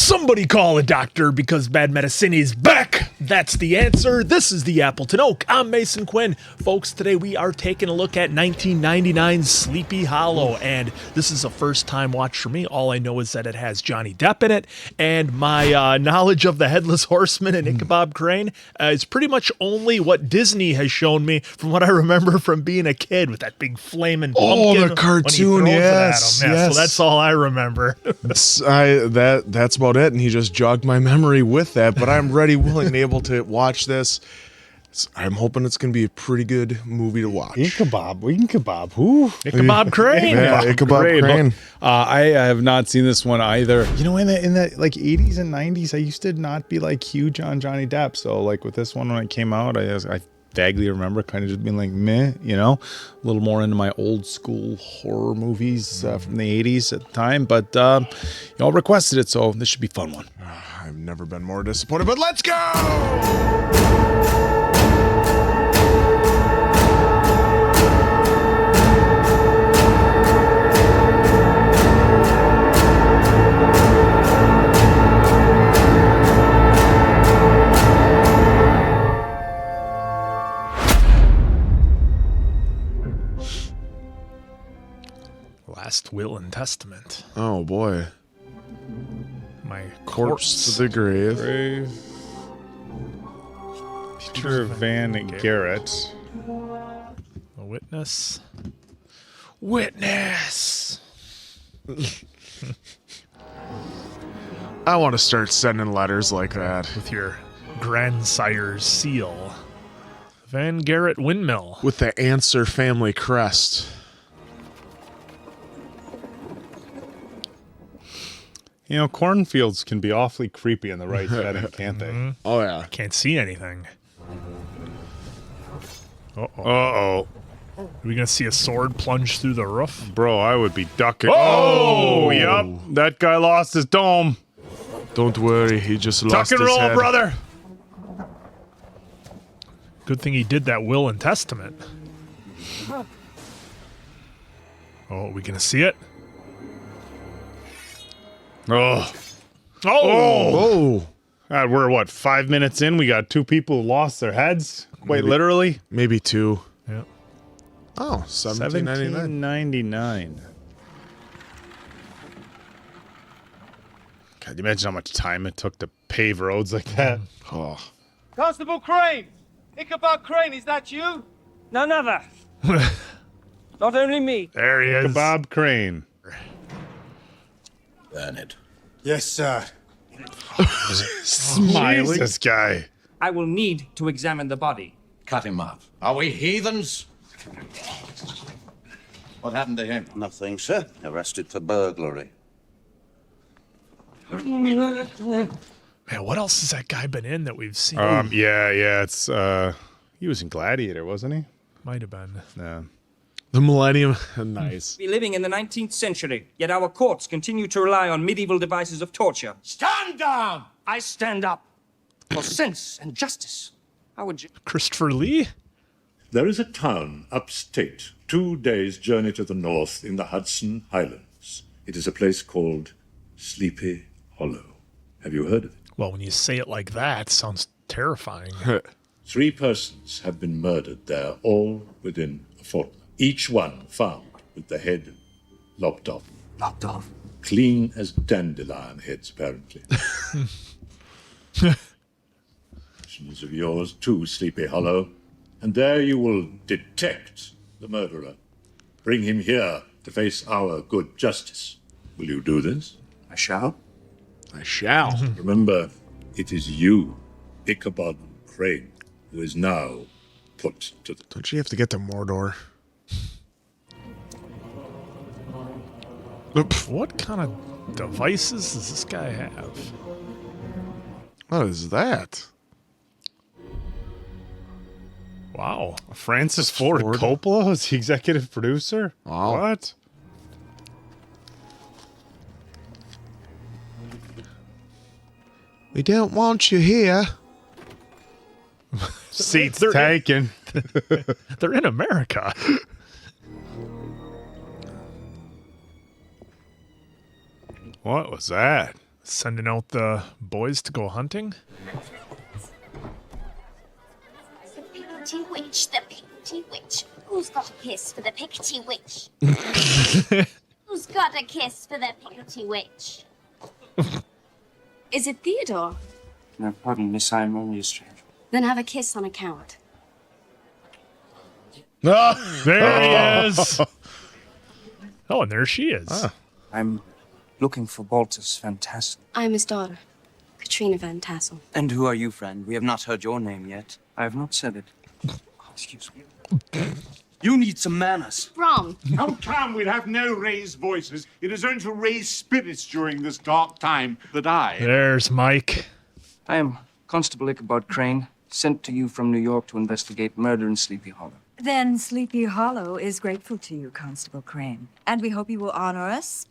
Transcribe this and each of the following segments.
Somebody call a doctor because bad medicine is back. That's the answer. This is the Appleton Oak. I'm Mason Quinn. Folks, today we are taking a look at 1999's Sleepy Hollow, and this is a first-time watch for me. All I know is that it has Johnny Depp in it, and my knowledge of the Headless Horseman and Ichabod Crane is pretty much only what Disney has shown me from what I remember from being a kid with that big flaming pumpkin. Oh, the cartoon, yes. So that's all I remember. That's about it, and he just jogged my memory with that, but I'm ready, willing, and able to watch this. I'm hoping it's going to be a pretty good movie to watch. Ichabod Crane. Ichabod Crane. Yeah, Ichabod Crane. I have not seen this one either. You know, in that like 80s and 90s, I used to not be like huge on Johnny Depp. So like with this one when it came out, I vaguely remember kind of just being like meh, you know, a little more into my old school horror movies from the 80s at the time. But y'all requested it, so this should be a fun one. I've never been more disappointed, but let's go! Last will and testament. Oh boy. My Corpse to the grave. Peter Van Garrett. A witness. Witness. I want to start sending letters like that. With your grandsire's seal. Van Garrett Windmill. With the Answer family crest. You know, cornfields can be awfully creepy in the right setting, can't they? Oh, yeah. Can't see anything. Uh-oh. Uh-oh. Are we going to see a sword plunge through the roof? Bro, I would be ducking. Oh! Yep. That guy lost his dome. Don't worry, he just lost Tuck and his roll, head. brother. Good thing he did that will and testament. Oh, are we going to see it? Oh. Oh! We're, what, 5 minutes in? We got two people who lost their heads? Quite literally? Maybe two. Yeah. Oh, $17.99. $17.99. God, you imagine how much time it took to pave roads like that? Oh. Constable Crane! Ichabod Crane, is that you? None other. Not only me. There he is. Bob Crane. Bernard. Yes, sir. Smiling. This guy. I will need to examine the body. Cut him up. Are we heathens? What happened to him? Nothing, sir. Arrested for burglary. Man, what else has that guy been in that we've seen? Yeah, it's, he was in Gladiator, wasn't he? Might have been. Yeah. The Millennium. Nice. Be living in the 19th century, yet our courts continue to rely on medieval devices of torture. Stand down! I stand up for sense and justice. How would you... Christopher Lee? There is a town upstate, 2 days' journey to the north in the Hudson Highlands. It is a place called Sleepy Hollow. Have you heard of it? Well, when you say it like that, it sounds terrifying. 3 persons have been murdered there, all within a fortnight. Each one found with the head lopped off. Lopped off. Clean as dandelion heads, apparently. Visions of yours too, Sleepy Hollow. And there you will detect the murderer. Bring him here to face our good justice. Will you do this? I shall. I shall. Remember, it is you, Ichabod Crane, who is now put to the... Don't you have to get to Mordor? What kind of devices does this guy have? What is that? Wow. Francis Ford Coppola was the executive producer? Wow. What? We don't want you here. Seats They're taken. They're in America. What was that? Sending out the boys to go hunting? The Picty Witch, the Picty Witch. Who's got a kiss for the Picty Witch? Who's got a kiss for the Picty Witch? Is it Theodore? No, pardon, Miss, I'm only a stranger. Then have a kiss on account. There he is. Oh, and there she is. I'm looking for Baltus Van Tassel. I'm his daughter, Katrina Van Tassel. And who are you, friend? We have not heard your name yet. I have not said it. Excuse me. You need some manners. Brom, How come we'll have no raised voices? It is only to raise spirits during this dark time that I... There's Mike. I am Constable Ichabod Crane, sent to you from New York to investigate murder in Sleepy Hollow. Then Sleepy Hollow is grateful to you, Constable Crane. And we hope you will honor us.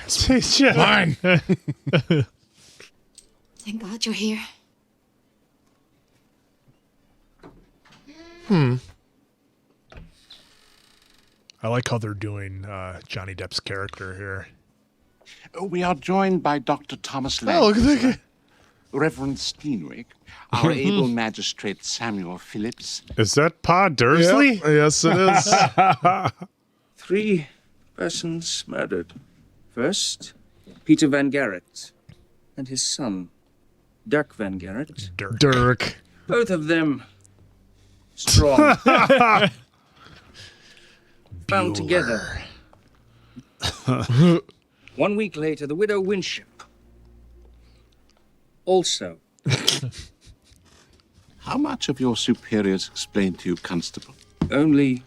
Fine. thank God you're here. I like how they're doing Johnny Depp's character here. We are joined by Dr. Thomas Oh, look at that Lancaster, guy. Reverend Steenwick, our able magistrate Samuel Phillips. Is that Pa Dursley? Yep. Yes, it is. 3 persons murdered. First, Peter Van Garrett and his son, Dirk Van Garrett. Dirk. Both of them strong. Found together. 1 week later, the widow Winship. Also. How much of your superiors explained to you, Constable? Only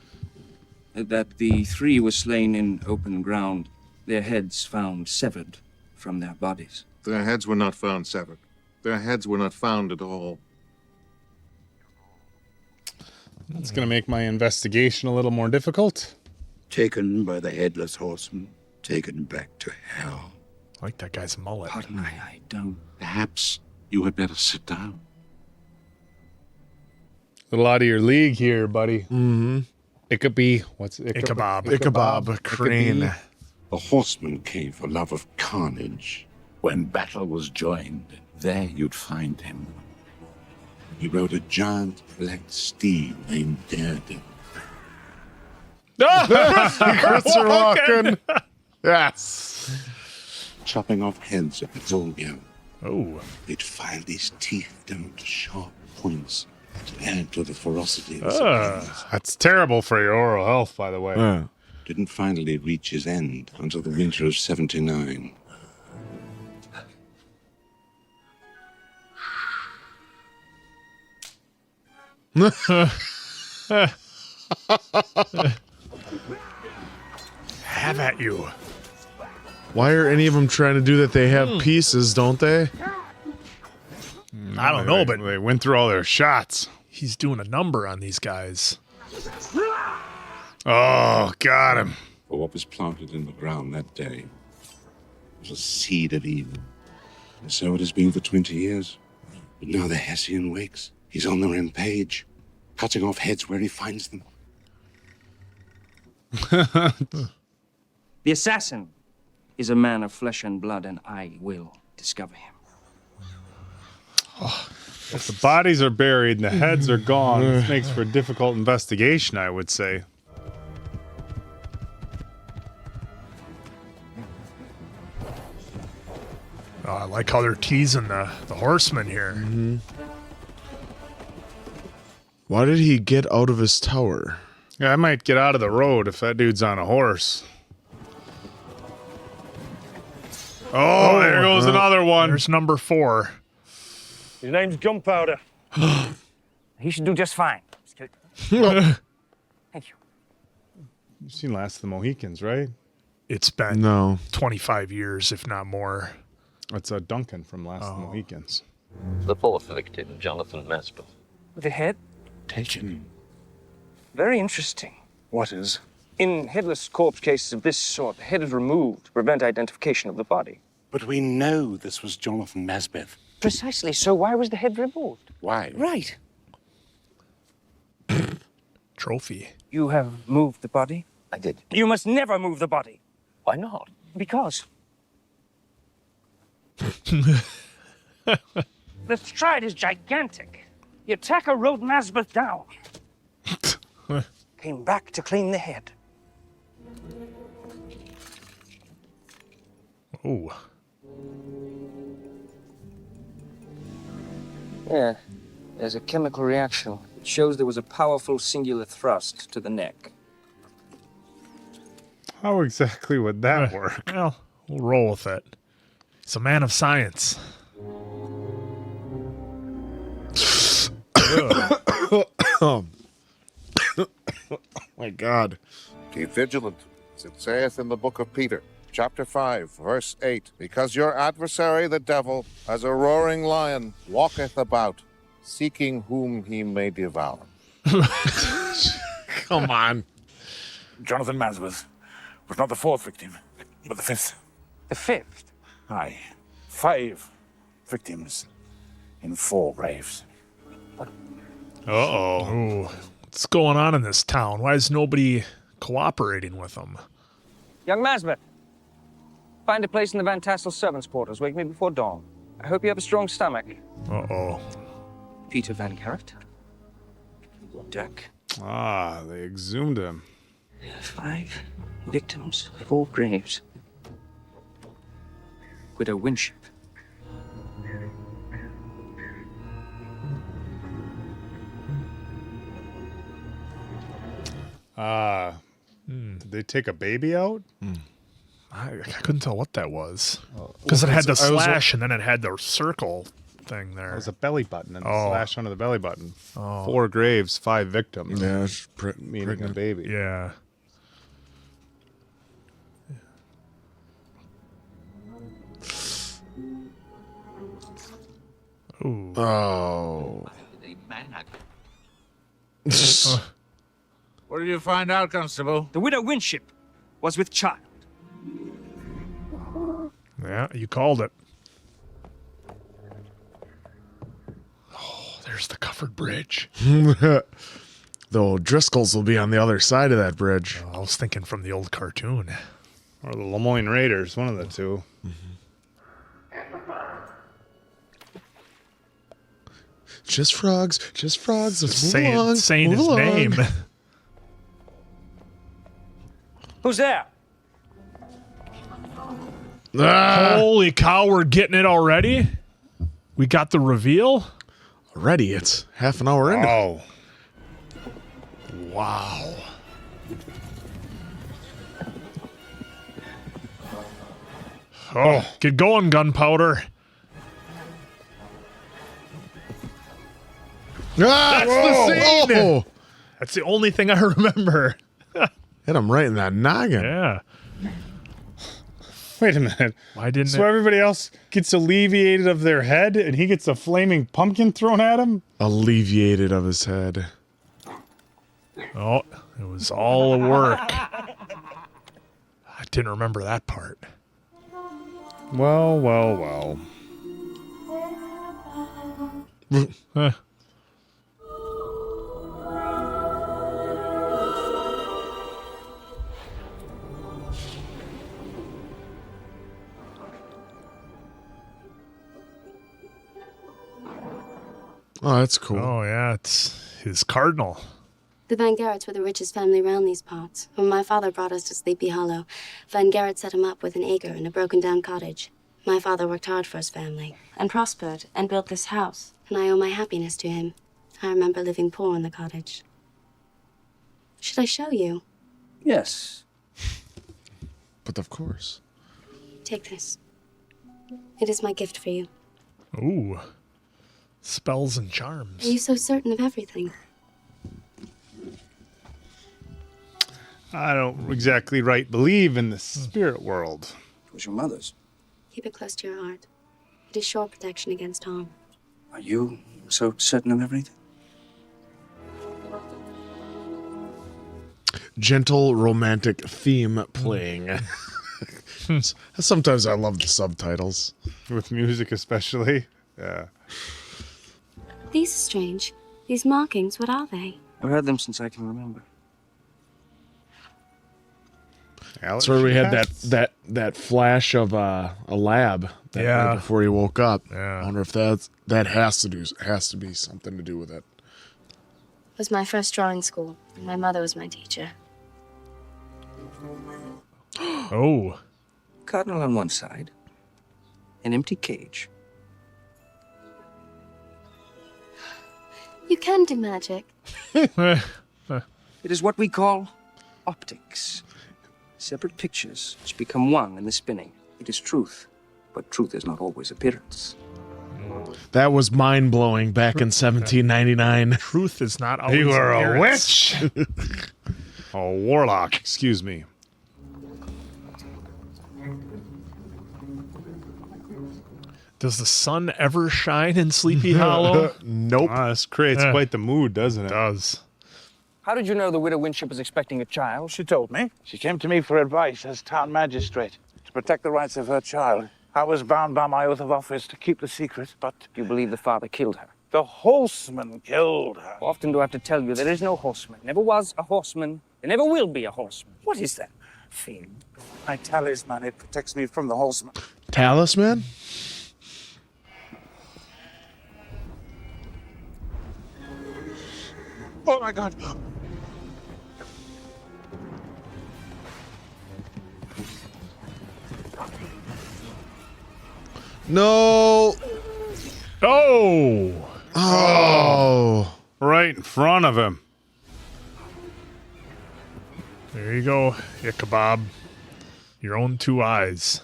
that the 3 were slain in open ground, their heads found severed from their bodies. Their heads were not found severed. Their heads were not found at all. That's going to make my investigation a little more difficult. Taken by the headless horseman, taken back to hell. I like that guy's mullet. Pardon, I don't. Perhaps you had better sit down. A little out of your league here, buddy. Mm-hmm. Ichabod. What's Ichabod. Ichabod Crane. The horseman came for love of carnage. When battle was joined, there you'd find him. He rode a giant black steed named Daredevil. Christopher Walken. Yes. Chopping off heads at its own game. Oh. They'd file these teeth down to sharp points to add to the ferocity of his That's terrible for your oral health, by the way. Didn't finally reach his end until the winter of 79. Have at you. Why are any of them trying to do that? They have pieces, don't they? I don't know, but They went through all their shots. he's doing a number on these guys. Oh, got him. For what was planted in the ground that day was a seed of evil. And so it has been for 20 years. But now the Hessian wakes. He's on the rampage, cutting off heads where he finds them. The assassin is a man of flesh and blood, and I will discover him. If the bodies are buried and the heads are gone, this makes for a difficult investigation, I would say. Oh, I like how they're teasing the horseman here. Mm-hmm. Why did he get out of his tower? Yeah, I might get out of the road if that dude's on a horse. Oh, there goes another one. There's number 4. His name's Gunpowder. He should do just fine. Thank you. You've seen Last of the Mohicans, right? It's been No. 25 years, if not more. That's Duncan from Last of the Mohicans. The fourth victim, Jonathan Masper. The head? Taken. Very interesting. What is? In headless corpse cases of this sort, the head is removed to prevent identification of the body. But we know this was Jonathan Masbeth. Precisely. So why was the head removed? Why? Right. Trophy. You have moved the body? I did. You must never move the body. Why not? Because The stride is gigantic. The attacker rode Nazbeth down. Came back to claim the head. Oh. Yeah, there's a chemical reaction. It shows there was a powerful singular thrust to the neck. How exactly would that work? Well, we'll roll with it. He's a man of science. Oh my God. Keep vigilant, as it saith in the book of Peter, chapter 5, verse 8. Because your adversary, the devil, as a roaring lion, walketh about, seeking whom he may devour. Come on. Jonathan Mansworth was not the fourth victim, but the fifth. The fifth? Aye. 5 victims in 4 graves. Uh-oh. What's going on in this town? Why is nobody cooperating with them? Young Masbeth, find a place in the Van Tassel servants' quarters. Wake me before dawn. I hope you have a strong stomach. Uh-oh. Peter Van Gerrit. Dirk. Ah, they exhumed him. 5 victims, 4 graves. Widow Winship. Did they take a baby out? I couldn't tell what that was. Because it had the slash and then it had the circle thing there. It was a belly button and a Oh. slash under the belly button. Oh. 4 graves, 5 victims. Yeah, it's meaning a baby. Yeah. Ooh. Oh. What did you find out, Constable? The widow Winship was with child. Yeah, you called it. Oh, there's the covered bridge. The Driscolls will be on the other side of that bridge. I was thinking from the old cartoon. Or the Lemoyne Raiders, one of the two. Just frogs. Let's move Saying along. his Move name. along. Who's there? Ah, Holy cow, we're getting it already? We got the reveal? already, it's half an hour in. Oh. Wow. Oh, get going, gunpowder. Ah, That's the scene. oh! That's the only thing I remember. Hit him right in that noggin. Yeah. Wait a minute. Why didn't So it? everybody else gets alleviated of their head and he gets a flaming pumpkin thrown at him? Alleviated of his head. Oh, it was all a work. I didn't remember that part. Well, well, well. Huh. Oh, that's cool. Oh, yeah, it's his cardinal. The Van Gerrits were the richest family around these parts. When my father brought us to Sleepy Hollow, Van Gerrit set him up with an acre and a broken-down cottage. My father worked hard for his family and prospered and built this house, and I owe my happiness to him. I remember living poor in the cottage. Should I show you? Yes. But of course. Take this. It is my gift for you. Ooh. Spells and charms. Are you so certain of everything? I don't exactly believe in the spirit world. It was your mother's. Keep it close to your heart. It is sure protection against harm. Are you so certain of everything? Gentle romantic theme playing. Sometimes I love the subtitles. With music especially. Yeah. These are strange. These markings, what are they? I've heard them since I can remember. That's where we had that flash of a lab right before he woke up. Yeah. I wonder if that has to be something to do with it. It was my first drawing school, and my mother was my teacher. Oh. Cardinal on one side, an empty cage. You can do magic. It is what we call optics. Separate pictures which become one in the spinning. It is truth, but truth is not always appearance. That was mind-blowing back in 1799. Truth is not always You are a appearance. witch. A warlock. Excuse me. Does the sun ever shine in Sleepy Hollow? Nope. This creates quite the mood, doesn't it? Does. How did you know the widow Winship was expecting a child? She told me. She came to me for advice as town magistrate to protect the rights of her child. I was bound by my oath of office to keep the secret, but You believe the father killed her? the horseman killed her. Often do I have to tell you there is no horseman. Never was a horseman. There never will be a horseman. What is that? Thing. My talisman, it protects me from the horseman. Talisman? Oh my God. No. Oh. Oh. Right in front of him. There you go, Ichabod. Your own two eyes.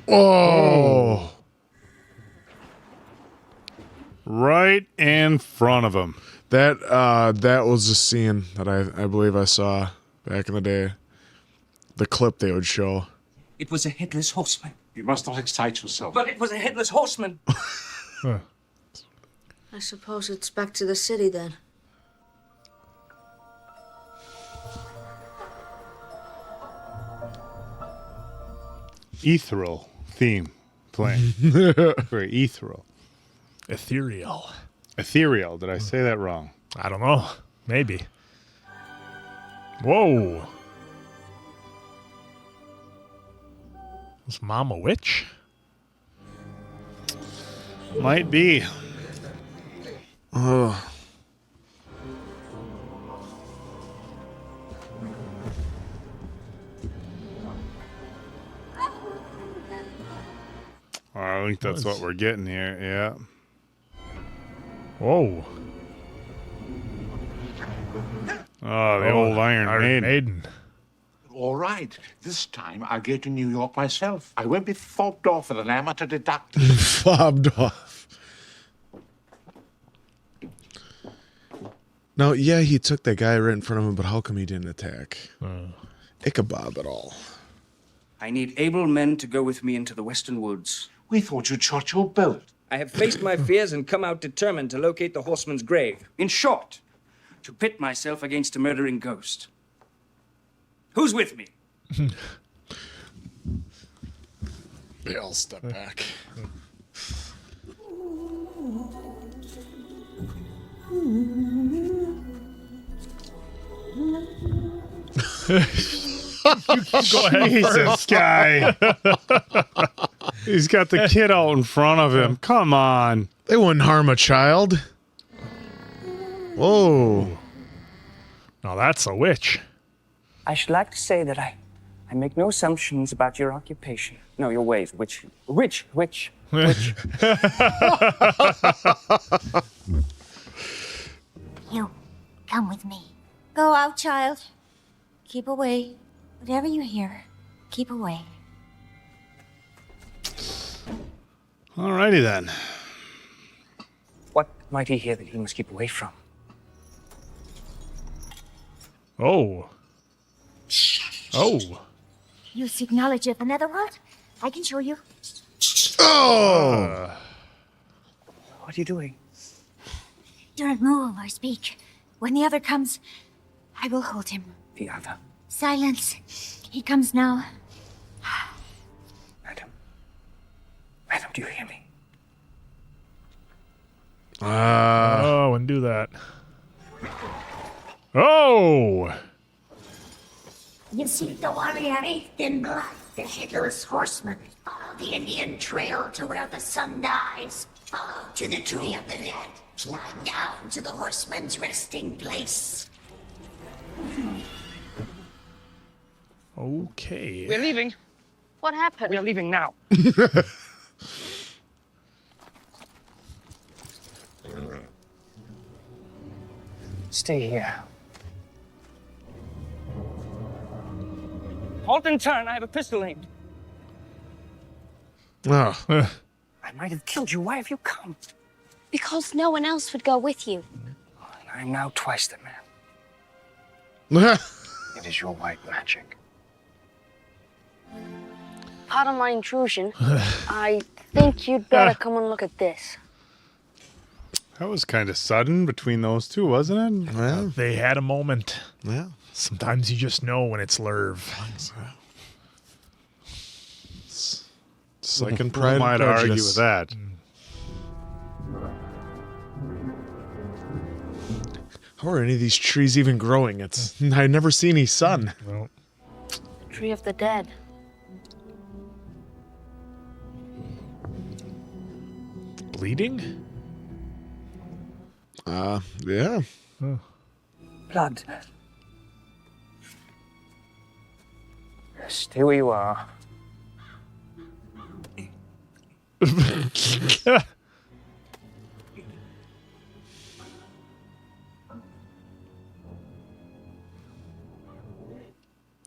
Oh. Right in front of him. That was a scene that I believe I saw back in the day. The clip they would show. It was a headless horseman. You must not excite yourself. But it was a headless horseman. I suppose it's back to the city then. Ethereal theme playing. Very ethereal. Ethereal. Ethereal. Did I say that wrong? I don't know. Maybe. Whoa. Was Mom a witch? Might be. Oh. I think that's what we're getting here. Yeah. Whoa. Oh, the old Iron Maiden. All right. This time I'll go to New York myself. I won't be fobbed off with an amateur deductor. Fobbed off. Now, yeah, he took that guy right in front of him, but how come he didn't attack Ichabod at all? I need able men to go with me into the western woods. We thought you'd shot your bolt. I have faced my fears and come out determined to locate the horseman's grave. In short, to pit myself against a murdering ghost. Who's with me? They all step back. Go ahead. Jesus, guy. He's got the kid out in front of him. Come on. They wouldn't harm a child. Whoa. Now that's a witch. I should like to say that I make no assumptions about your occupation. No, your ways, witch. You, come with me. Go out, child. Keep away. Whatever you hear, keep away. Alrighty then. What might he hear that he must keep away from? Oh. Oh. You seek knowledge of another world? I can show you. Oh! What are you doing? Don't move or speak. When the other comes, I will hold him. The other. Silence. He comes now. Madam, do you hear me? Oh, and do that. Oh! You see the warrior bathed in blood, the headless horseman. Follow the Indian trail to where the sun dies. Follow to the tree of the dead. Climb down to the horseman's resting place. Okay. We're leaving. What happened? We're leaving now. Stay here. Halt and turn. I have a pistol aimed. Oh. I might have killed you. Why have you come? Because no one else would go with you. I am now twice the man. It is your white magic. Pardon my intrusion. I think you'd better come and look at this. That was kind of sudden between those two, wasn't it? Well, They had a moment. yeah. Sometimes you just know when it's Lerv. It's like in Who Pride am I and to argue Prejudice. with that? How are any of these trees even growing? I never see any sun. Well, Tree of the Dead. bleeding? Yeah. Blood. Stay where you are.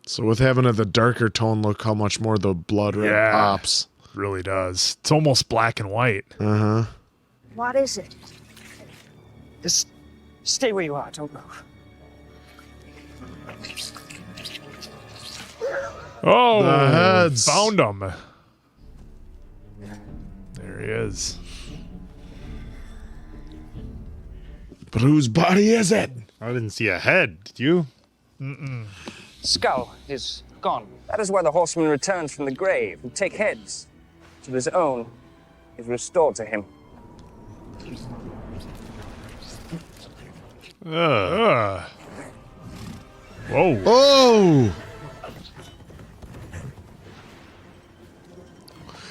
So with having the darker tone, look how much more the blood red Yeah. pops. Really does. It's almost black and white. Uh-huh. What is it? Just stay where you are. Don't move. Oh, The heads. found him. There he is. But whose body is it? I didn't see a head. Did you? Skull is gone. That is why the horseman returns from the grave and take heads till his own is restored to him. Whoa. Oh!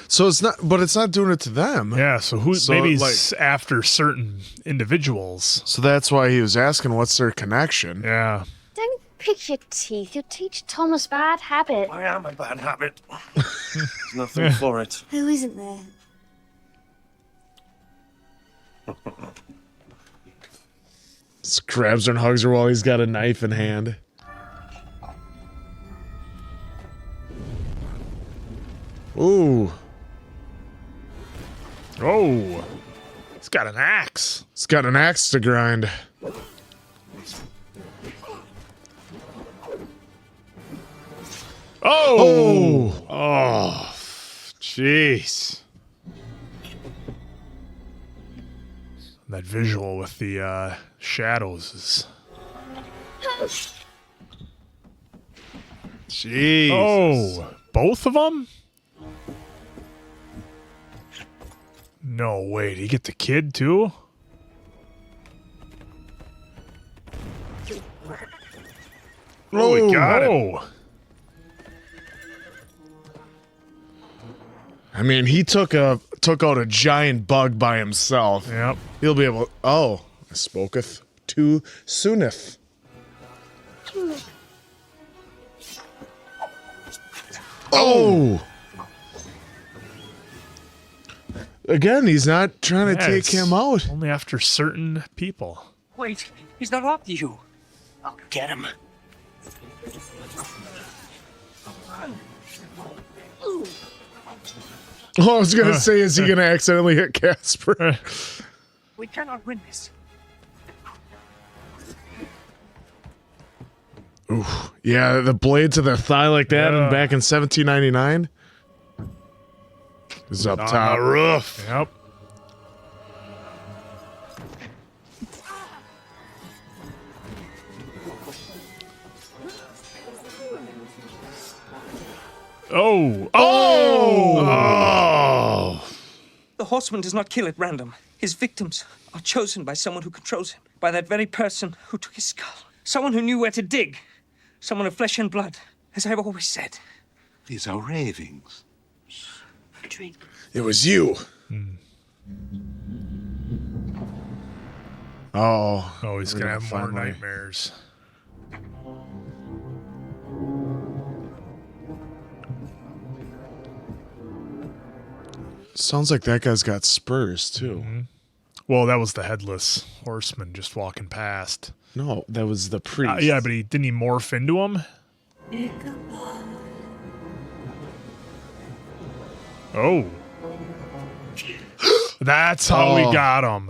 So it's not, but it's not doing it to them. Yeah, so who? So, maybe like- it's after certain individuals. So that's why he was asking what's their connection. Yeah. Don't pick your teeth. You'll teach Thomas bad habit. I am a bad habit. There's nothing for it. Who isn't there? Just grabs her and hugs her while he's got a knife in hand. Ooh. Oh. He's got an axe. He's got an axe to grind. Oh. Oh, jeez. That visual with the shadows is. Jeez. Oh, both of them? No, wait. He get the kid too? Oh, we got him. I mean, he took out a giant bug by himself. Yep. He'll be able. Oh, I spoketh too sooneth. Oh. Again, he's not trying to take it's him out. Only after certain people. Wait, he's not after you. I'll get him. Oh, I was gonna say, is he gonna accidentally hit Casper? We cannot win this. Ooh, yeah, the blade to the thigh like that, and back in 1799. Is up On top. the roof. Yep. Oh. Oh. The horseman does not kill at random. His victims are chosen by someone who controls him, by that very person who took his skull. Someone who knew where to dig. Someone of flesh and blood. as I've always said. These are ravings. Drink. It was you. Oh. Oh, he's we're gonna have more finally- nightmares. Sounds like that guy's got spurs too. Well, that was the headless horseman just walking past. No, that was the priest. Yeah, but didn't he morph into him? Oh. That's how we got him.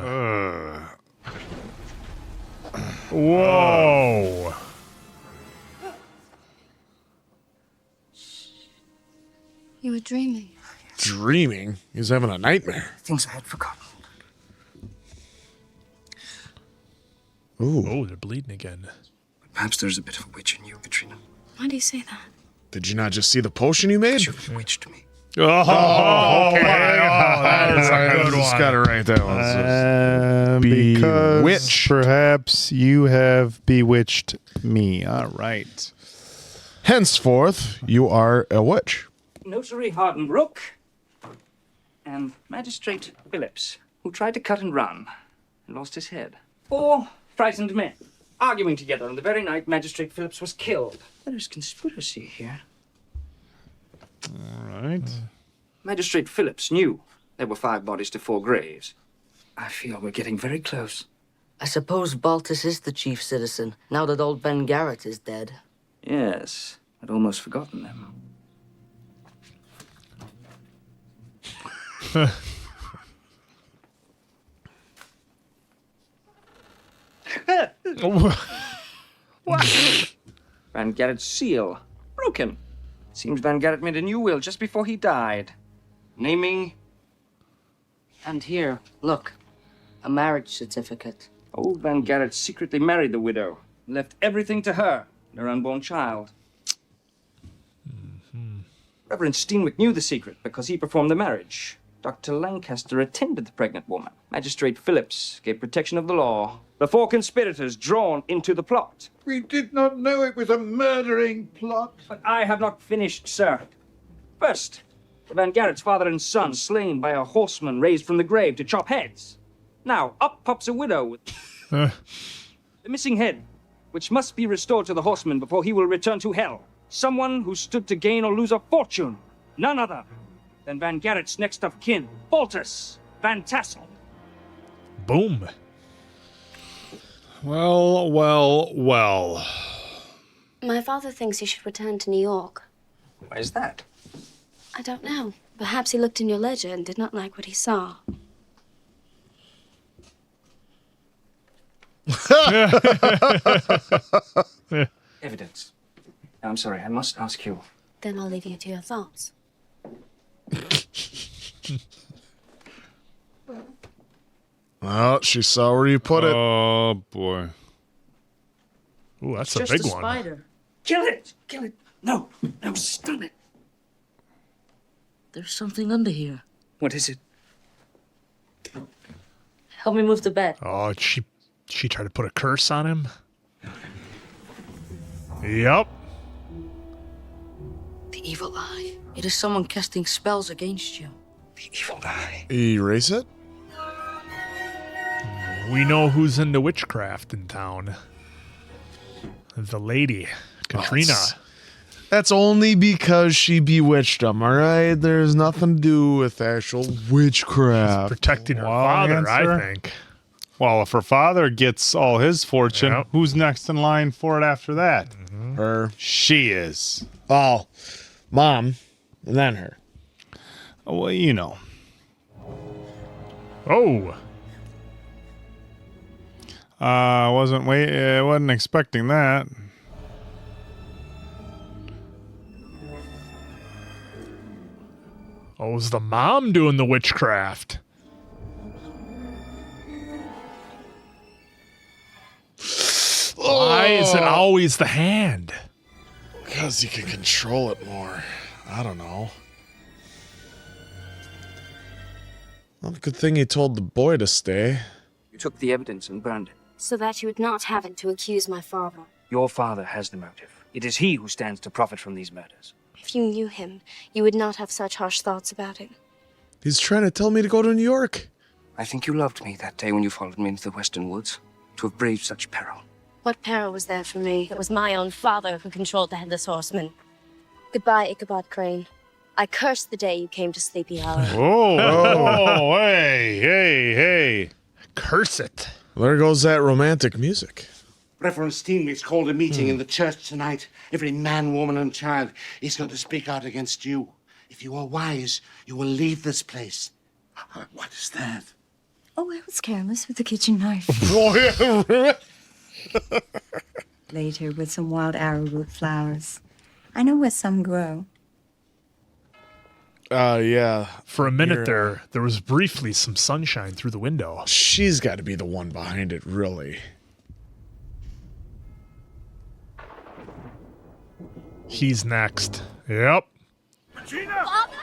Whoa. You were dreaming. Dreaming? He was having a nightmare. Things I had forgotten. Ooh. Oh, they're bleeding again. Perhaps there's a bit of a witch in you, Katrina. Why do you say that? Did you not just see the potion you made? You've bewitched me. Oh, okay. That is a good Just one. gotta write that one. Because Bewitch. perhaps you have bewitched me. All right. Henceforth, you are a witch. Notary Hardenbrook and Magistrate Phillips, who tried to cut and run and lost his head. 4 frightened men arguing together on the very night Magistrate Phillips was killed. There is conspiracy here. All right. Magistrate Phillips knew there were 5 bodies to 4 graves. I feel we're getting very close. I suppose Baltus is the chief citizen, now that old Ben Garrett is dead. Yes, I'd almost forgotten them. What? Van Garrett's seal broken. Seems Van Garrett made a new will just before he died, naming. And here, look, a marriage certificate. Old Van Garrett secretly married the widow, left everything to her and her unborn child. Reverend Steenwick knew the secret because he performed the marriage. Dr. Lancaster attended the pregnant woman. Magistrate Phillips gave protection of the law. The 4 conspirators drawn into the plot. We did not know it was a murdering plot. But I have not finished, sir. First, the Van Garrett's father and son slain by a horseman raised from the grave to chop heads. Now, up pops a widow with the missing head, which must be restored to the horseman before he will return to hell. Someone who stood to gain or lose a fortune. None other than Van Garrett's next of kin, Baltus Van Tassel. Boom. Well. My father thinks you should return to New York. Why is that? I don't know. Perhaps he looked in your ledger and did not like what he saw. Evidence. I'm sorry, I must ask you. Then I'll leave you to your thoughts. Oh, she saw where you put it. Oh, boy. Ooh, that's It's a just big a one. spider. Kill it! Kill it! No! No, stun it! There's something under here. What is it? Help me move the bed. Oh, she tried to put a curse on him. Yep. The evil eye. It is someone casting spells against you. The evil eye. Erase it? We know who's into witchcraft in town. The lady, Katrina. That's only because she bewitched him, all right? There's nothing to do with actual witchcraft. Protecting her Well, father, against I her. think. Well, if her father gets all his fortune, Yep. who's next in line for it after that? Her. She is. Oh, mom, and then her. Well, you know. Oh. Wasn't expecting that. Oh, it was the mom doing the witchcraft. Why is it always the hand? Because you can control it more. I don't know. Well, good thing he told the boy to stay. You took the evidence and burned it. So that you would not have it to accuse my father. Your father has the motive. It is he who stands to profit from these murders. If you knew him, you would not have such harsh thoughts about it. He's trying to tell me to go to New York. I think you loved me that day when you followed me into the western woods, to have braved such peril. What peril was there for me? It was my own father who controlled the Headless Horseman. Goodbye, Ichabod Crane. I curse the day you came to Sleepy Hollow. Oh, hey. Curse it. There goes that romantic music. Reverend Steenway's called a meeting in the church tonight. Every man, woman, and child is going to speak out against you. If you are wise, you will leave this place. What is that? Oh, I was careless with the kitchen knife. Later, with some wild arrowroot flowers. I know where some grow. Yeah. For a minute there was briefly some sunshine through the window. She's got to be the one behind it, really. He's next. Yep. Regina! Father?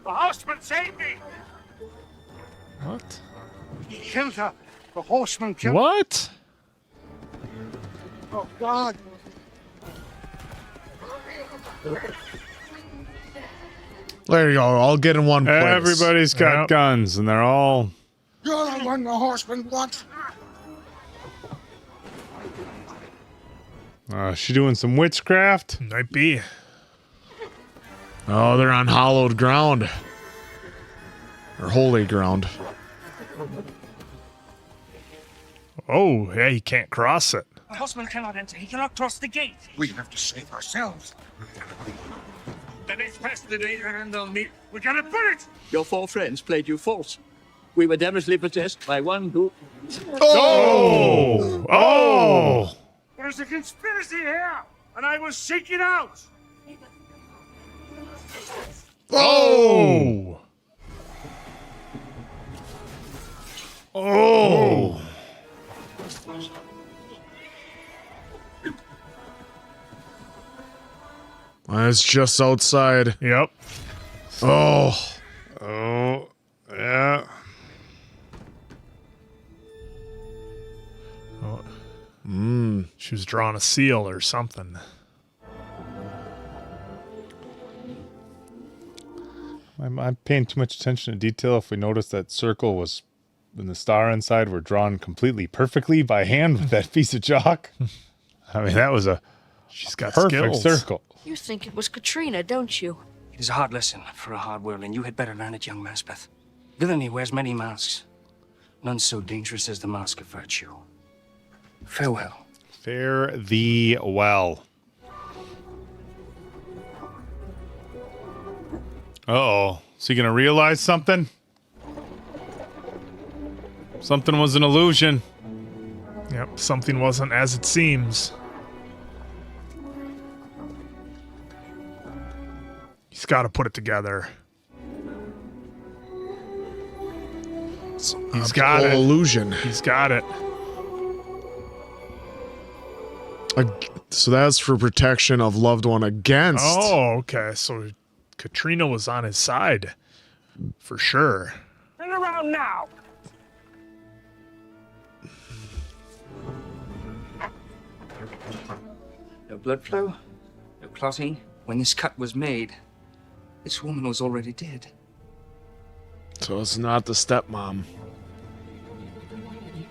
The horseman saved me! What? He killed her. The horseman killed What? Oh, God. There you go. I'll get in one place. Everybody's got guns, and they're all... You're the one the horseman wants. She doing some witchcraft? Might be. Oh, they're on hallowed ground. Or holy ground. Oh, yeah, he can't cross it. The horseman cannot enter. He cannot cross the gate. We have to save ourselves. The next person to lay their hand on me, we gotta put it! Your four friends played you false. We were devilishly possessed by one who... Oh! There's a conspiracy here, and I will seek it out. Oh! Oh! It's just outside. Yep. Oh. Oh. Yeah. Oh. Mm. She was drawing a seal or something. I'm paying too much attention to detail if we notice that circle was and the star inside were drawn completely perfectly by hand with that piece of chalk. I mean, that was she's got perfect skills. circle. You think it was Katrina, don't you? It is a hard lesson for a hard world, and you had better learn it, young Maspeth. Villainy wears many masks, none so dangerous as the mask of virtue. Farewell. Fare thee well. Uh-oh. Is he gonna realize something? Something was an illusion. Yep, something wasn't as it seems. He's got to put it together. He's got it. Illusion. He's got it. So that's for protection of loved one against. Oh, okay. So Katrina was on his side for sure. Turn around now. No blood flow, no clotting. When this cut was made, this woman was already dead. So it's not the stepmom.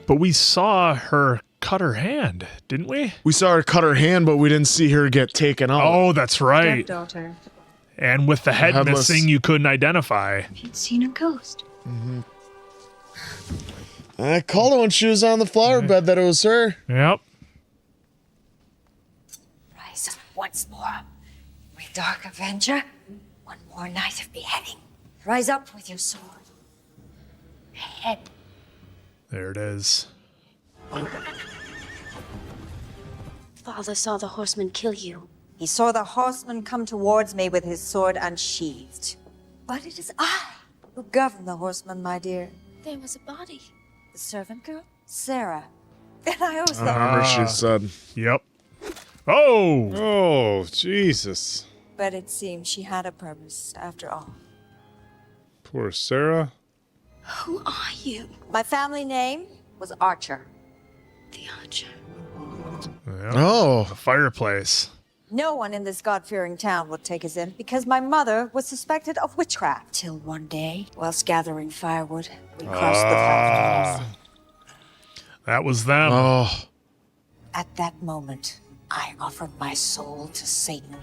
But we saw her cut her hand, didn't we? We saw her cut her hand, but we didn't see her get taken out. Oh, that's right. Stepdaughter. And with the head Headless. missing, you couldn't identify. You'd seen a ghost. Mm-hmm. I called her when she was on the flower bed that it was her. Yep. Rise up once more, my dark avenger. One more night of beheading. Rise up with your sword. Ahead. There it is. Father saw the horseman kill you. He saw the horseman come towards me with his sword unsheathed. But it is I who govern the horseman, my dear. There was a body. The servant girl? Sarah. And I always I thought... remember she said. Yep. Oh! Oh, Jesus. But it seems she had a purpose after all. Poor Sarah. Who are you? My family name was Archer. The Archer. Oh, the fireplace. No one in this God-fearing town would take us in because my mother was suspected of witchcraft. Till one day, whilst gathering firewood, we crossed the path. That was them. Oh. At that moment, I offered my soul to Satan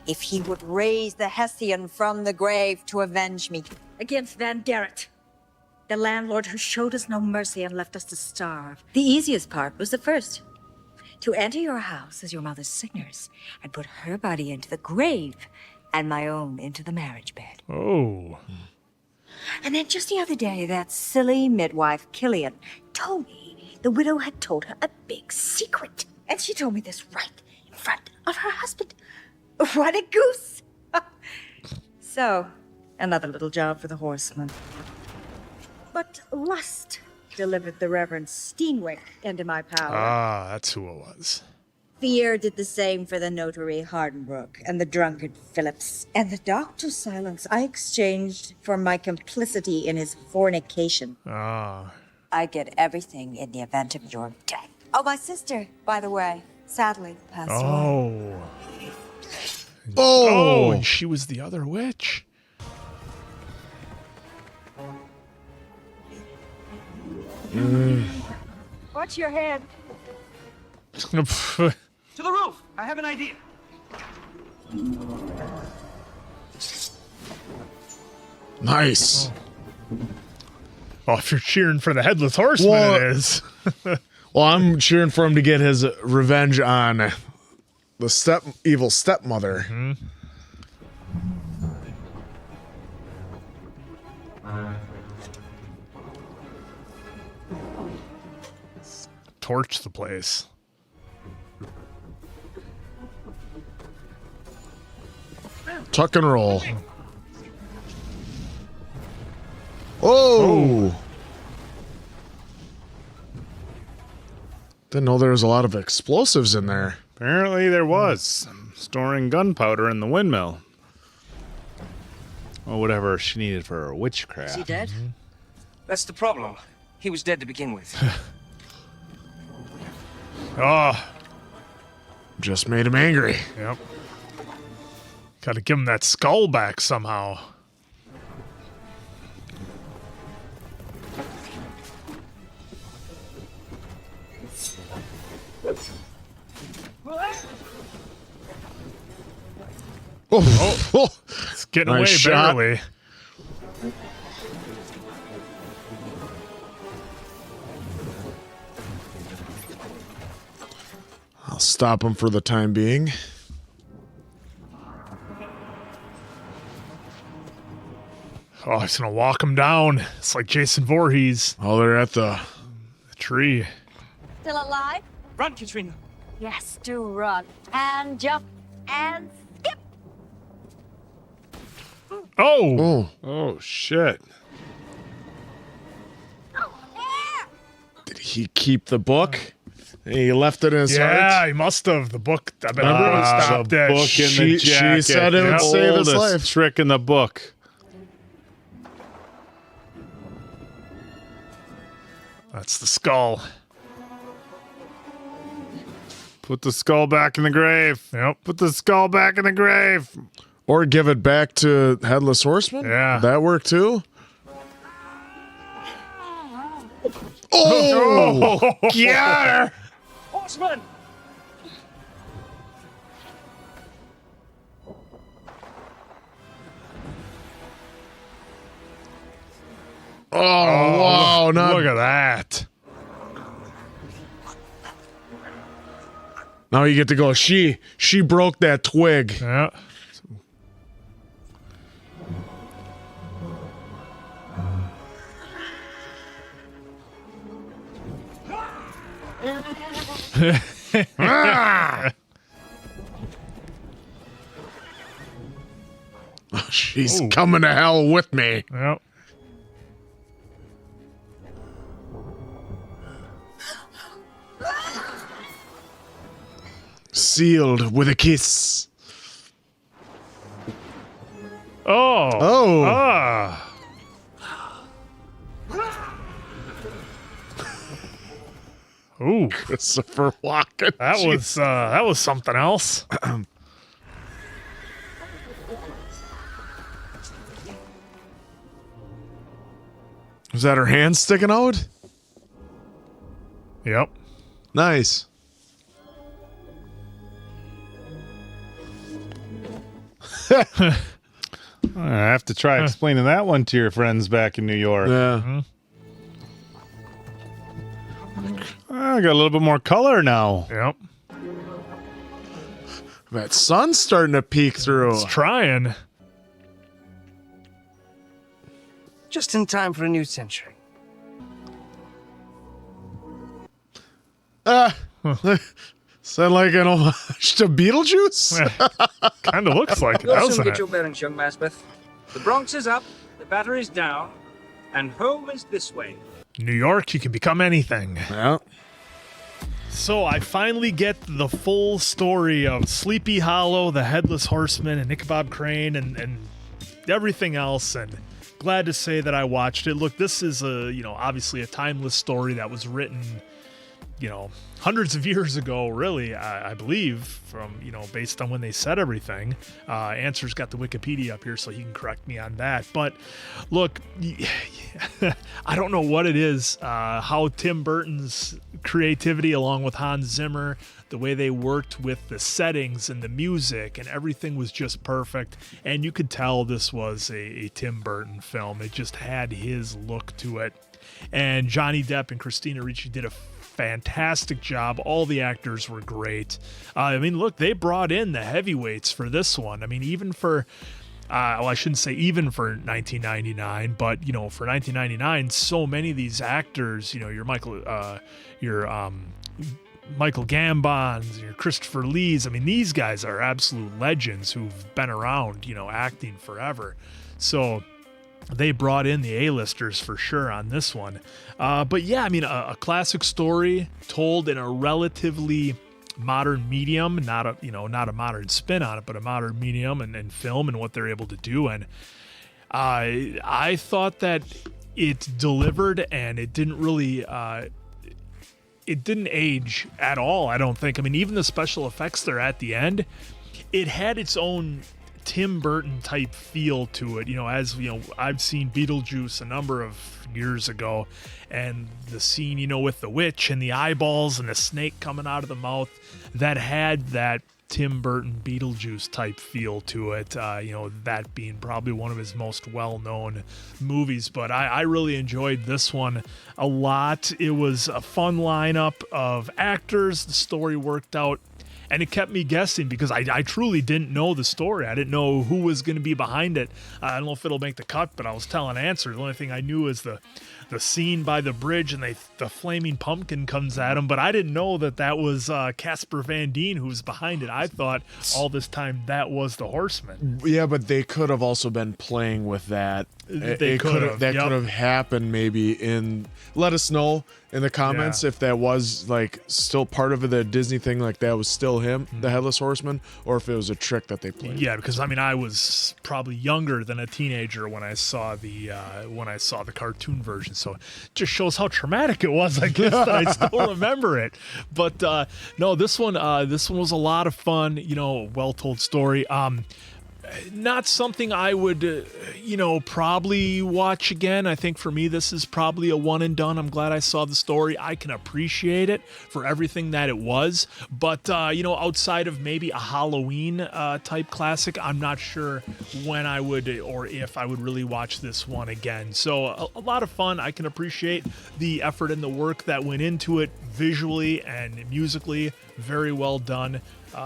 if he would raise the Hessian from the grave to avenge me. Against Van Garrett, the landlord who showed us no mercy and left us to starve. The easiest part was the first. To enter your house as your mother's singers and put her body into the grave and my own into the marriage bed. Oh. And then just the other day, that silly midwife, Killian, told me the widow had told her a big secret. And she told me this right in front of her husband. What a goose! So, another little job for the horseman. But lust delivered the Reverend Steenwick into my power. Ah, that's who it was. Fear did the same for the notary Hardenbrook and the drunkard Phillips. And the doctor's silence I exchanged for my complicity in his fornication. Ah. I get everything in the event of your death. Oh, my sister, by the way, sadly passed away. Oh. Oh. And she was the other witch. Watch your head. To the roof! I have an idea. Nice. Oh, if you're cheering for the Headless Horseman, Well, it is. Well, I'm cheering for him to get his revenge on the evil stepmother. Mm-hmm. Torch the place. Tuck and roll. Oh! Didn't know there was a lot of explosives in there. Apparently there was. Storing gunpowder in the windmill. Or whatever she needed for her witchcraft. Is he dead? That's the problem. He was dead to begin with. Oh. Just made him angry. Yep. Gotta give him that skull back somehow. Oh. It's getting Nice away shot. barely. I'll stop him for the time being. Oh, he's gonna walk him down. It's like Jason Voorhees. Oh, they're at the tree. Still alive? Run, Katrina. Yes, do run. And jump and skip. Oh. Oh, shit. Did he keep the book? He left it in his Yeah, heart? he must have. The book. I bet Remember? everyone stopped the it. book in the jacket. She said it would save his Oldest life. trick in the book. That's the skull. Put the skull back in the grave. Yep. Put the skull back in the grave. Or give it back to Headless Horseman? Yeah. That work too? Oh! Get her! Horseman! Oh, wow. Look at that. Now you get to go. She broke that twig. Yeah. Ah! She's Ooh. coming to hell with me. Yep. Sealed with a kiss. Oh. Oh. Ooh, Christopher Walken. That was something else. Was that her hand sticking out? Yep. Nice. I have to try explaining that one to your friends back in New York. Yeah. I got a little bit more color now. Yep. That sun's starting to peek through. It's trying. Just in time for a new century. Sound like an homage to Beetlejuice? Kind of looks like it, You'll soon doesn't get it? your bearings, young Masbeth. The Bronx is up, the battery's down, and home is this way. New York, you can become anything. Yeah. So I finally get the full story of Sleepy Hollow, the Headless Horseman, and Ichabod Crane, and everything else. And glad to say that I watched it. Look, this is obviously a timeless story that was written, hundreds of years ago, really, I believe, from, based on when they said everything. Answer's got the Wikipedia up here, so he can correct me on that. But look, I don't know what it is, how Tim Burton's creativity, along with Hans Zimmer, the way they worked with the settings and the music and everything was just perfect. And you could tell this was a Tim Burton film. It just had his look to it. And Johnny Depp and Christina Ricci did a fantastic job. All the actors were great. Look, they brought in the heavyweights for this one. Even for, I shouldn't say even for 1999, but, for 1999, so many of these actors, your Michael Gambons, your Christopher Lees, these guys are absolute legends who've been around, acting forever. So they brought in the A-listers for sure on this one. But yeah, a classic story told in a relatively modern medium, not a modern spin on it, but a modern medium and film and what they're able to do. And I thought that it delivered, and it didn't really, it didn't age at all, I don't think. Even the special effects there at the end, it had its own Tim Burton type feel to it. I've seen Beetlejuice a number of years ago, and the scene, with the witch and the eyeballs and the snake coming out of the mouth, that had that Tim Burton Beetlejuice type feel to it. That being probably one of his most well-known movies. But I really enjoyed this one a lot. It was a fun lineup of actors. The story worked out. And it kept me guessing because I truly didn't know the story. I didn't know who was going to be behind it. I don't know if it'll make the cut, but I was telling Answer. The only thing I knew is the scene by the bridge and the flaming pumpkin comes at him. But I didn't know that was Casper Van Dien who was behind it. I thought all this time that was the Horseman. Yeah, but they could have also been playing with that. They could have. That could have happened maybe in... Let us know in the comments if that was still part of the Disney thing, that was still him, the Headless Horseman, or if it was a trick that they played. Yeah, because I was probably younger than a teenager when I saw the cartoon version, so it just shows how traumatic it was. I guess that I still remember it. But no, this one was a lot of fun. Well told story. Not something I would, probably watch again. I think for me, this is probably a one and done. I'm glad I saw the story. I can appreciate it for everything that it was. But, outside of maybe a Halloween type classic, I'm not sure when I would or if I would really watch this one again. So a lot of fun. I can appreciate the effort and the work that went into it visually and musically. Very well done.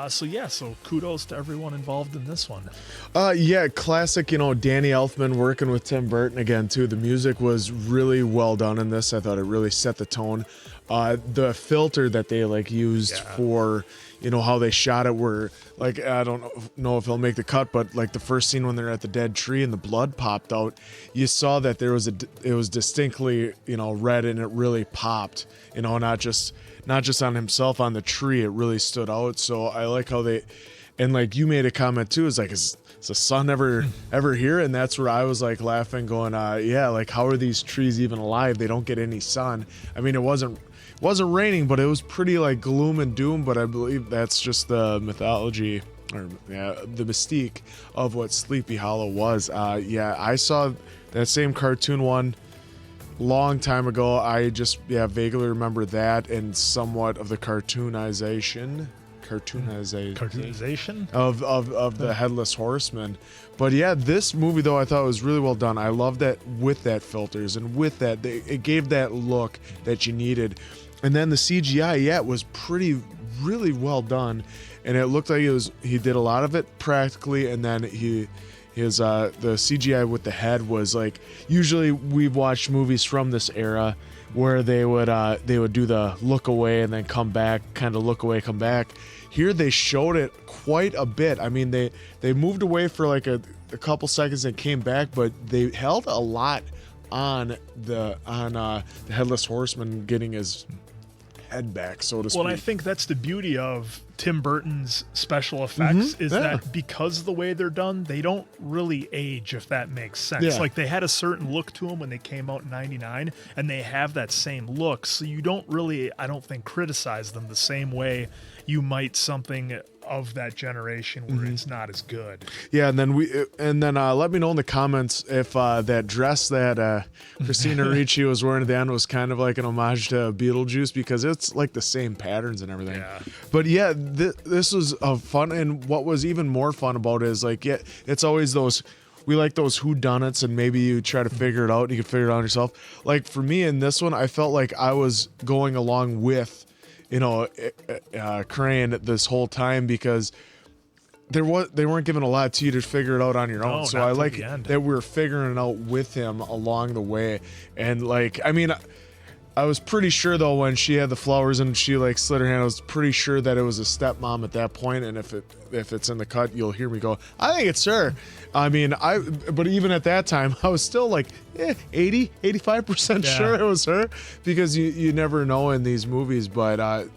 So kudos to everyone involved in this one. Classic, Danny Elfman working with Tim Burton again, too. The music was really well done in this. I thought it really set the tone. The filter that they used for, how they shot it were I don't know if it'll make the cut, but the first scene when they're at the dead tree and the blood popped out, you saw that it was distinctly, red, and it really popped, not just on himself on the tree. It really stood out. So I like how they And like you made a comment too, is like, is the sun ever here? And that's where I was like laughing, going, yeah, like how are these trees even alive? They don't get any sun. I mean, it wasn't raining, but it was pretty like gloom and doom. But I believe that's just the mythology, or the mystique of what Sleepy Hollow was. I saw that same cartoon one long time ago. I just vaguely remember that and somewhat of the cartoonization of the Headless Horseman. But yeah, this movie though I thought was really well done. I love that with that filters and with that it gave that look that you needed. And then the CGI, was really well done, and it looked like he did a lot of it practically, and then the CGI with the head was like, usually we've watched movies from this era where they would do the look away and then come back, kind of look away, come back. Here they showed it quite a bit. I mean, they moved away for like a couple seconds and came back, but they held a lot on the Headless Horseman getting his head back, so to speak. Well, I think that's the beauty of Tim Burton's special effects is that because of the way they're done, they don't really age, if that makes sense. Yeah. Like they had a certain look to them when they came out in 99, and they have that same look. So you don't really, I don't think, criticize them the same way you might something of that generation where it's not as good. Yeah, and then let me know in the comments if that dress that Christina Ricci was wearing at the end was kind of like an homage to Beetlejuice, because it's like the same patterns and everything. Yeah. But yeah, this was fun, and what was even more fun about it is like, it's always those. We like those whodunits, and maybe you try to figure it out and you can figure it out yourself. Like for me in this one, I felt like I was going along with Crane this whole time, because they weren't giving a lot to you to figure it out on your own. So I like that we're figuring it out with him along the way. And like, I mean, I was pretty sure though when she had the flowers and she like slid her hand, I was pretty sure that it was a stepmom at that point. And if it's in the cut, you'll hear me go, I think it's her. I mean, but even at that time, I was still like 85% sure it was her, because you never know in these movies. But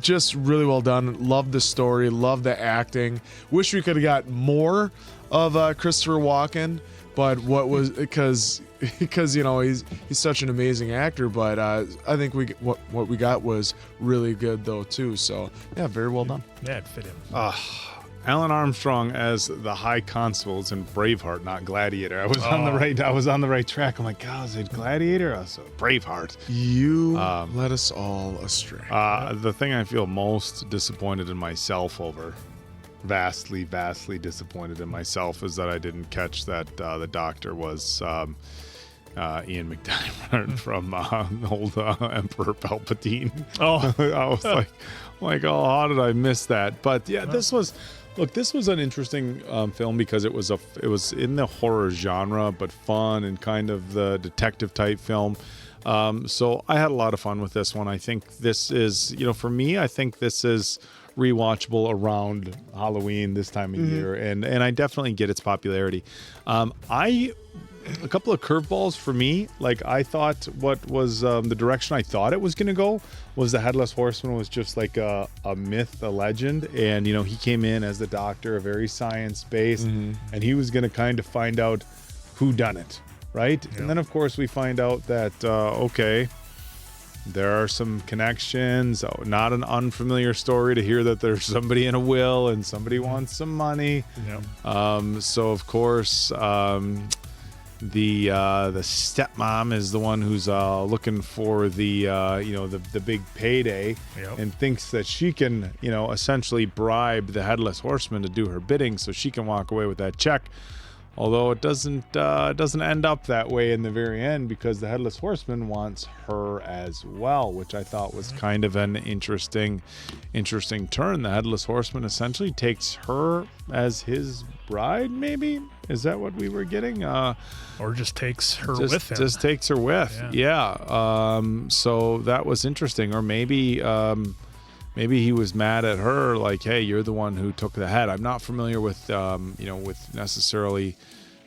just really well done. Love the story, love the acting. Wish we could have got more of Christopher Walken, but because he's such an amazing actor. But I think what we got was really good though too. So yeah, very well done. Yeah, it fit him. Alan Armstrong as the High Constables in Braveheart, not Gladiator. I was on the right track. I'm like, God, is it Gladiator? Braveheart. You led us all astray. The thing I feel most disappointed in myself over, vastly disappointed in myself, is that I didn't catch that the doctor was Ian McDiarmid from old Emperor Palpatine. Oh, I was like, oh, how did I miss that? But yeah, this was an interesting film, because it was in the horror genre, but fun and kind of the detective type film. So I had a lot of fun with this one. I think this is, for me, I think this is rewatchable around Halloween this time of year, and I definitely get its popularity. A couple of curveballs for me. Like, I thought what was the direction I thought it was going to go was the Headless Horseman was just like a myth, a legend. And, he came in as the doctor, very science-based, and he was going to kind of find out who done it, right? Yeah. And then, of course, we find out that, there are some connections, not an unfamiliar story to hear that there's somebody in a will and somebody wants some money. Yeah. So, of course... The stepmom is the one who's looking for the big payday, and thinks that she can essentially bribe the Headless Horseman to do her bidding so she can walk away with that check. Although it doesn't end up that way in the very end, because the Headless Horseman wants her as well, which I thought was kind of an interesting turn. The Headless Horseman essentially takes her as his bride, maybe? Is that what we were getting? Or just takes her with him. Just takes her with, yeah. So that was interesting. Or maybe he was mad at her, like, hey, you're the one who took the head. I'm not familiar with, with necessarily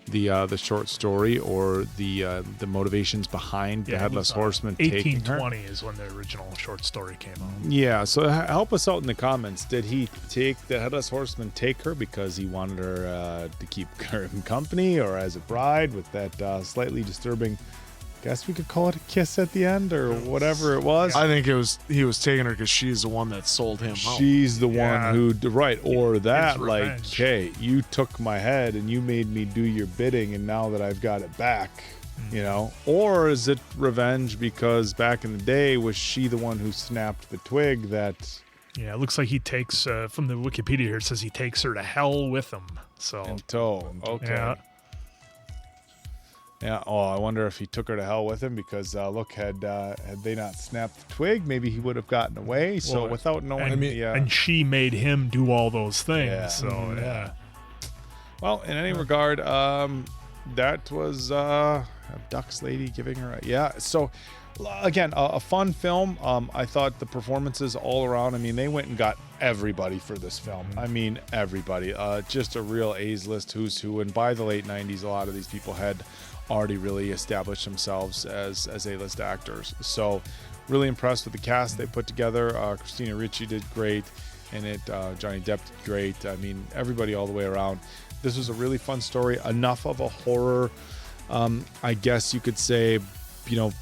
the short story or the motivations behind the Headless Horseman taking her. 1820 is when the original short story came out. Yeah, so help us out in the comments. Did he take the Headless Horseman take her because he wanted her to keep her in company, or as a bride with that slightly disturbing, guess we could call it a kiss at the end or whatever it was? I think he was taking her because she's the one that sold him out. She's the one who, right, or that, like, hey, you took my head and you made me do your bidding, and now that I've got it back, you know? Or is it revenge because back in the day, was she the one who snapped the twig that... Yeah, it looks like he takes, from the Wikipedia here, it says he takes her to hell with him. So in tow, okay. Yeah. Yeah. Oh, I wonder if he took her to hell with him because look, had they not snapped the twig, maybe he would have gotten away. So Well, without knowing, and she made him do all those things. Yeah. So yeah. Well, in any regard, that was a Ducks lady giving her. So again, a fun film. I thought the performances all around. I mean, they went and got everybody for this film. I mean, everybody. Just a real A's list who's who. And by the late '90s, a lot of these people had already really established themselves as A-list actors. So really impressed with the cast they put together. Christina Ricci did great in it. Johnny Depp did great. I mean, everybody all the way around. This was a really fun story. Enough of a horror, I guess you could say, you know,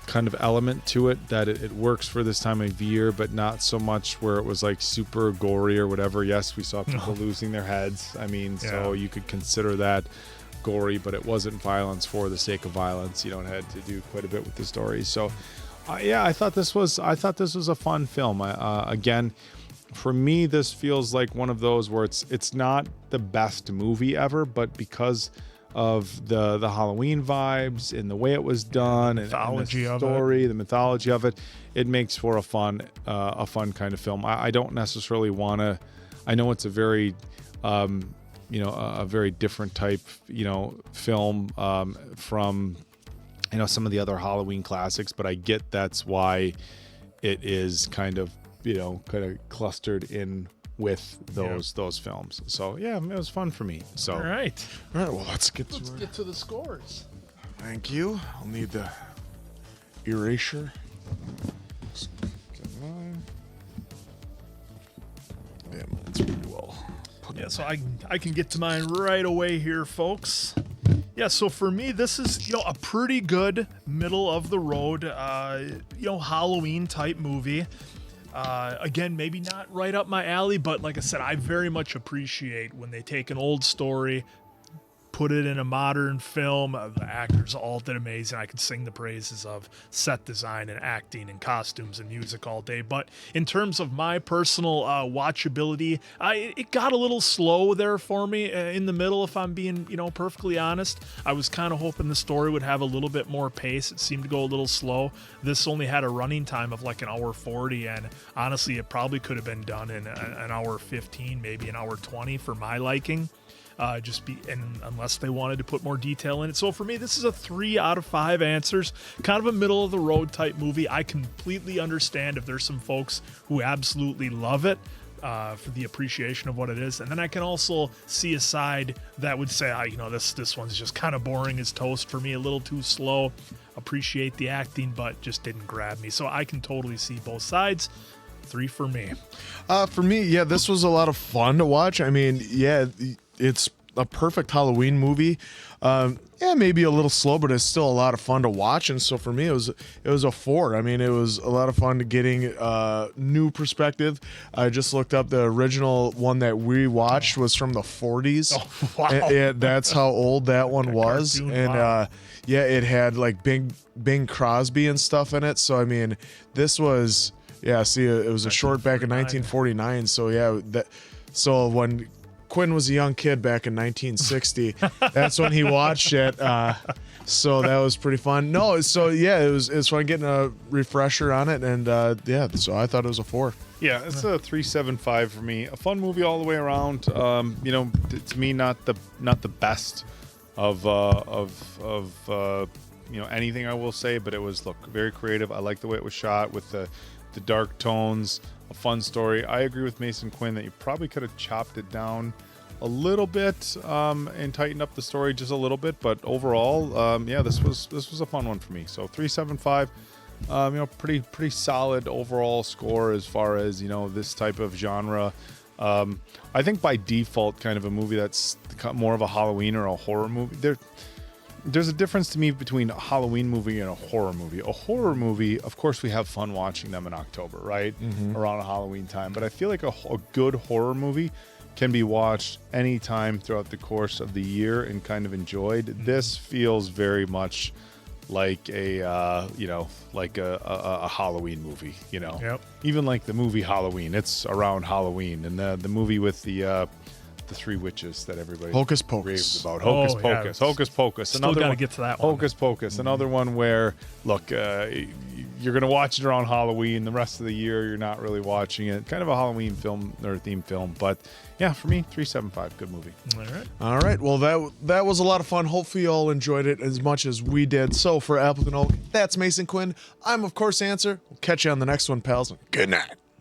kind of element to it that it works for this time of year, but not so much where it was like super gory or whatever. Yes, we saw people losing their heads. I mean, so you could consider that gory, but it wasn't violence for the sake of violence. You know, it had to do quite a bit with the story. So I thought this was a fun film. Again, for me, this feels like one of those where it's not the best movie ever, but because of the Halloween vibes and the way it was done and the story, the mythology of it, it makes for a fun kind of film. I don't necessarily want to. I know it's a very a very different type, film from, some of the other Halloween classics, but I get that's why it is kind of clustered in with those films. So yeah, it was fun for me. So All right. Well, let's get to the scores. Thank you. I'll need the erasure. Yeah, mine's pretty well. Yeah, so I can get to mine right away here, folks. Yeah, so for me, this is a pretty good middle of the road, Halloween type movie. Again, maybe not right up my alley, but like I said, I very much appreciate when they take an old story, put it in a modern film. The actors all did amazing. I could sing the praises of set design and acting and costumes and music all day. But in terms of my personal watchability, it got a little slow there for me in the middle, if I'm being, perfectly honest. I was kind of hoping the story would have a little bit more pace. It seemed to go a little slow. This only had a running time of like an hour 40, and honestly, it probably could have been done in an hour 15, maybe an hour 20 for my liking. Unless they wanted to put more detail in it. So for me, this is a 3 out of 5 answers. Kind of a middle of the road type movie. I completely understand if there's some folks who absolutely love it for the appreciation of what it is. And then I can also see a side that would say, this one's just kind of boring as toast for me, a little too slow. Appreciate the acting, but just didn't grab me. So I can totally see both sides. 3 for me. For me, yeah, this was a lot of fun to watch. I mean, yeah, it's a perfect Halloween movie. Maybe a little slow, but it's still a lot of fun to watch. And so for me, it was a 4. I mean, it was a lot of fun getting new perspective. I just looked up the original one that we watched was from the 40s. Oh, wow. And that's how old that one was. And it had like Bing Crosby and stuff in it. So I mean, this was. Yeah, see, it was a short back in 1949. So yeah, so when Quinn was a young kid back in 1960, that's when he watched it. So that was pretty fun. No, so yeah, it was fun getting a refresher on it, and so I thought it was a 4. Yeah, it's a 3.75 for me. A fun movie all the way around. To me, not the best of anything I will say, but it was very creative. I like the way it was shot with the dark tones, a fun story. I agree with Mason Quinn that you probably could have chopped it down a little bit and tightened up the story just a little bit, but overall, yeah, this was a fun one for me. So 3.75, pretty solid overall score as far as this type of genre. I think by default, kind of a movie that's more of a Halloween or a horror movie. There's a difference to me between a Halloween movie and a horror movie. A horror movie, of course, we have fun watching them in October, right? Around Halloween time. But I feel like a good horror movie can be watched anytime throughout the course of the year and kind of enjoyed. This feels very much like a Halloween movie, Yep. Even like the movie Halloween, it's around Halloween, and the movie with the three witches that everybody Hocus Pocus raves about. Hocus Pocus. Hocus Pocus. Still got to get to that one. Hocus Pocus. Another one where, look, you're going to watch it around Halloween. The rest of the year, you're not really watching it. Kind of a Halloween film or theme film. But yeah, for me, 3.75. Good movie. All right. Well, that was a lot of fun. Hopefully you all enjoyed it as much as we did. So for Appleton Oak, that's Mason Quinn. I'm, of course, Answer. We'll catch you on the next one, pals. Good night.